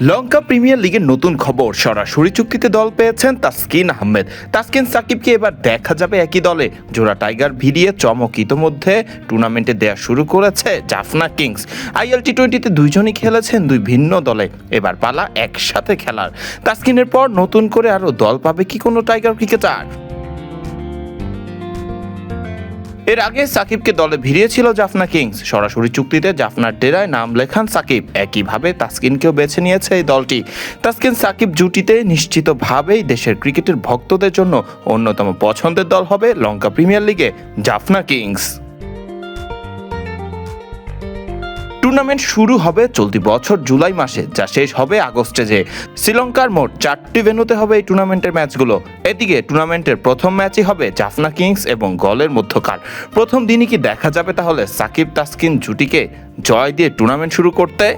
লঙ্কা premier লিগের নতুন খবর, সরাসরি চুক্তিতে দল পেয়েছেন তাসকিন আহমেদ। তাসকিন সাকিবকে এবার দেখা যাবে একই দলে। জোড়া টাইগার ভিড়িয়ে চমক ইতোমধ্যে টুর্নামেন্টে দেয়া শুরু করেছে জাফনা কিংস। আইএল টি-20তে দুইজনই খেলেছেন দুই ভিন্ন দলে, এবার পালা একসাথে খেলার। তাসকিনের পর নতুন করে আরও দল পাবে কি কোনো টাইগার ক্রিকেটার? এর আগে সাকিবকে দলে ভিড়িয়েছিল জাফনা কিংস। সরাসরি চুক্তিতে জাফনার ডেরায় নাম লেখান সাকিব। একইভাবে তাসকিনকেও বেছে নিয়েছে এই দলটি। তাসকিন সাকিব জুটিতে নিশ্চিতভাবেই দেশের ক্রিকেটের ভক্তদের জন্য অন্যতম পছন্দের দল হবে লঙ্কা প্রিমিয়ার লিগে জাফনা কিংস। টুর্নামেন্ট শুরু হবে চলতি বছর জুলাই মাসে, যা শেষ হবে আগস্টে। শ্রীলঙ্কার মোট 4টি ভেন্যুতে হবে এই টুর্নামেন্টের ম্যাচগুলো। এদিকে টুর্নামেন্টের প্রথম ম্যাচই হবে জাফনা কিংস এবং গলের মধ্যকার। প্রথম দিনই কি দেখা যাবে তাহলে সাকিব তাসকিন জুটিকে জয় দিয়ে টুর্নামেন্ট শুরু করতে?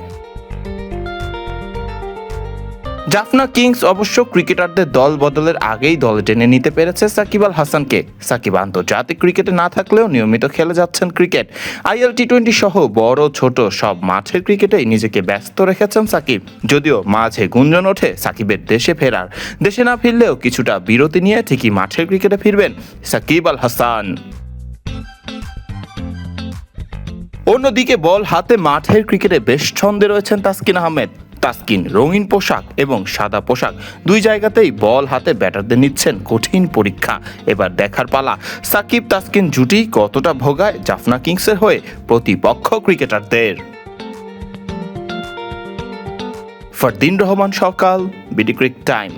জাফনা কিংস অবশ্য ক্রিকেটারদের দল বদলের আগেই দলে টেনে নিতে পেরেছে সাকিব আল হাসানকে। সাকিব আন্তর্জাতিক ক্রিকেটে না থাকলেও নিয়মিত খেলে যাচ্ছেন ক্রিকেট। আইএল টি-20 সহ বড় ছোট সব মাঠের ক্রিকেটেই নিজেকে ব্যস্ত রেখেছেন সাকিব। যদিও মাঝে গুঞ্জন ওঠে সাকিবের দেশে ফেরার। দেশে না ফিরলেও কিছুটা বিরতি নিয়ে ঠিকই মাঠের ক্রিকেটে ফিরবেন সাকিব আল হাসান। অন্যদিকে বল হাতে মাঠের ক্রিকেটে বেশ ছন্দে রয়েছেন তাসকিন আহমেদ। তাসকিন রঙিন পোশাক এবং সাদা পোশাক দুই জায়গাতেই বল হাতে ব্যাটারদের নিচ্ছেন কঠিন পরীক্ষা। এবার দেখার পালা সাকিব তাসকিন জুটি কতটা ভোগায় জাফনা কিংসের হয়ে প্রতিপক্ষ ক্রিকেটারদের। ফারদিন রহমান সকাল, বিডি ক্রিক টাইম।